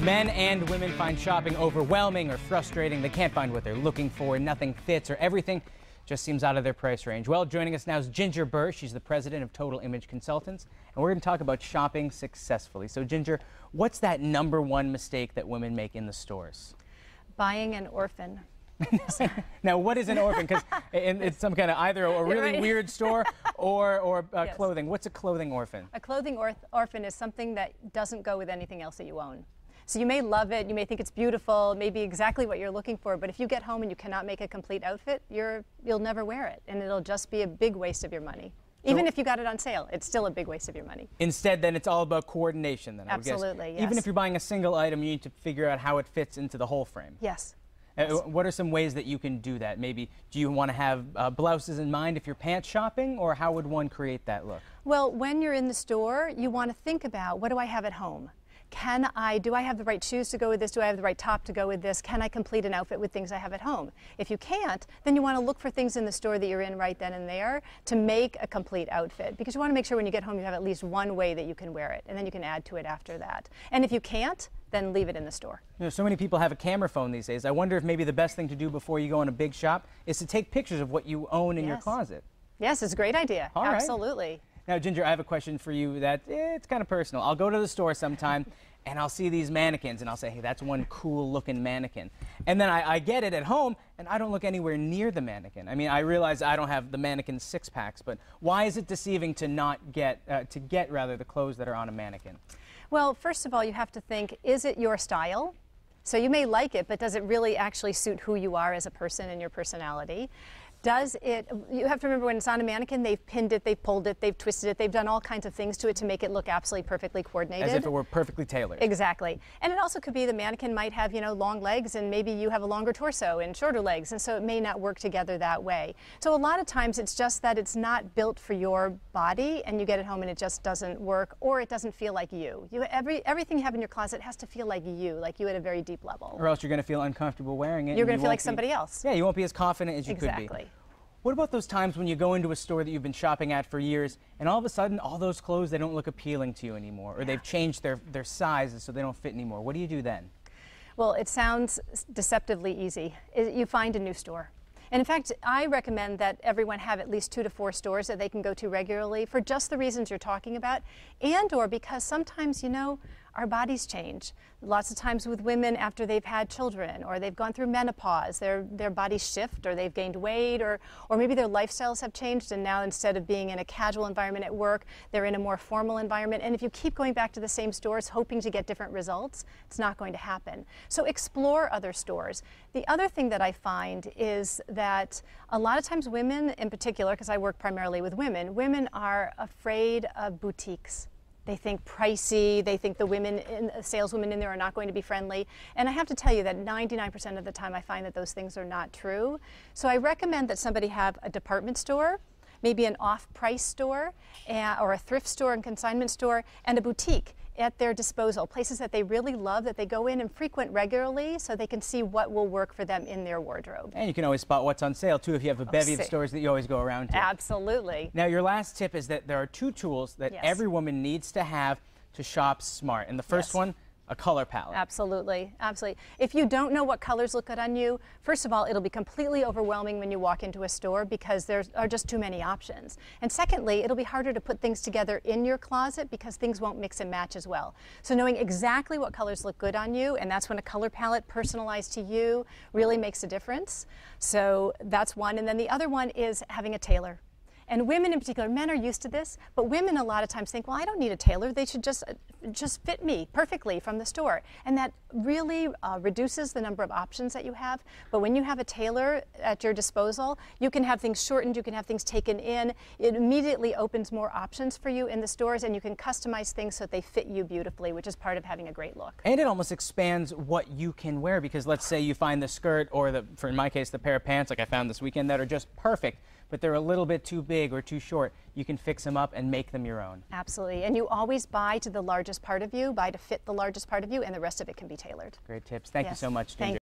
Men and women find shopping overwhelming or frustrating. They can't find what they're looking for. Nothing fits, or everything just seems out of their price range. Well, joining us now is Ginger Burr. She's the president of Total Image Consultants, and we're going to talk about shopping successfully. So, Ginger, what's that #1 mistake that women make in the stores? Buying an orphan. Now, what is an orphan? Because it's some kind of either a really weird store or Yes. clothing. What's a clothing orphan? A clothing orphan is something that doesn't go with anything else that you own. So you may love it, you may think it's beautiful, maybe exactly what you're looking for, but if you get home and you cannot make a complete outfit, you'll never wear it, and it'll just be a big waste of your money. Even if you got it on sale, it's still a big waste of your money. Instead, then, it's all about coordination, then, I would guess. Absolutely, yes. Even if you're buying a single item, you need to figure out how it fits into the whole frame. Yes. What are some ways that you can do that? Maybe, do you want to have blouses in mind if you're pants shopping, or how would one create that look? Well, when you're in the store, you want to think about, what do I have at home? Do I have the right shoes to go with this? Do I have the right top to go with this? Can I complete an outfit with things I have at home? If you can't, then you want to look for things in the store that you're in right then and there to make a complete outfit, because you want to make sure when you get home you have at least one way that you can wear it, and then you can add to it after that. And if you can't, then leave it in the store. You know, so many people have a camera phone these days. I wonder if maybe the best thing to do before you go in a big shop is to take pictures of what you own in your closet. Yes, it's a great idea. All right. Absolutely. Now, Ginger, I have a question for you that it's kind of personal. I'll go to the store sometime and I'll see these mannequins and I'll say, hey, that's one cool looking mannequin. And then I get it at home and I don't look anywhere near the mannequin. I mean, I realize I don't have the mannequin six-packs, but why is it deceiving to not get, the clothes that are on a mannequin? Well, first of all, you have to think, is it your style? So you may like it, but does it really actually suit who you are as a person and your personality? You have to remember, when it's on a mannequin, they've pinned it, they've pulled it, they've twisted it, they've done all kinds of things to it to make it look absolutely perfectly coordinated. As if it were perfectly tailored. Exactly. And it also could be the mannequin might have, long legs, and maybe you have a longer torso and shorter legs, and so it may not work together that way. So a lot of times it's just that it's not built for your body, and you get it home and it just doesn't work, or it doesn't feel like you. Everything you have in your closet has to feel like you at a very deep level. Or else you're going to feel uncomfortable wearing it. You're going to feel like somebody else. Yeah, you won't be as confident as you could be. Exactly. What about those times when you go into a store that you've been shopping at for years, and all of a sudden all those clothes, they don't look appealing to you anymore, or they've changed their sizes so they don't fit anymore? What do you do then? Well, it sounds deceptively easy. You find a new store. And in fact, I recommend that everyone have at least 2 to 4 stores that they can go to regularly for just the reasons you're talking about, and/or because sometimes, our bodies change. Lots of times with women, after they've had children or they've gone through menopause, their bodies shift, or they've gained weight, or maybe their lifestyles have changed, and now instead of being in a casual environment at work, they're in a more formal environment. And if you keep going back to the same stores hoping to get different results, it's not going to happen. So explore other stores. The other thing that I find is that a lot of times women in particular, because I work primarily with women are afraid of boutiques. They think pricey, they think the saleswomen in there are not going to be friendly. And I have to tell you that 99% of the time I find that those things are not true. So I recommend that somebody have a department store, maybe an off-price store, or a thrift store and consignment store, and a boutique at their disposal, places that they really love, that they go in and frequent regularly so they can see what will work for them in their wardrobe. And you can always spot what's on sale, too, if you have a bevy of stores that you always go around to. Absolutely. Now, your last tip is that there are 2 tools that every woman needs to have to shop smart. And the first one, a color palette. Absolutely, absolutely. If you don't know what colors look good on you, first of all, it'll be completely overwhelming when you walk into a store because there are just too many options. And secondly, it'll be harder to put things together in your closet because things won't mix and match as well. So knowing exactly what colors look good on you, and that's when a color palette personalized to you really makes a difference. So that's one. And then the other one is having a tailor. And women in particular, men are used to this, but women a lot of times think, well, I don't need a tailor. They should just fit me perfectly from the store. And that really reduces the number of options that you have. But when you have a tailor at your disposal, you can have things shortened, you can have things taken in. It immediately opens more options for you in the stores, and you can customize things so that they fit you beautifully, which is part of having a great look. And it almost expands what you can wear, because let's say you find the skirt, or in my case, the pair of pants like I found this weekend that are just perfect, but they're a little bit too big or too short. You can fix them up and make them your own. Absolutely. And you always buy to the largest part of you, buy to fit the largest part of you, and the rest of it can be tailored. Great tips. Thank you so much, Ginger.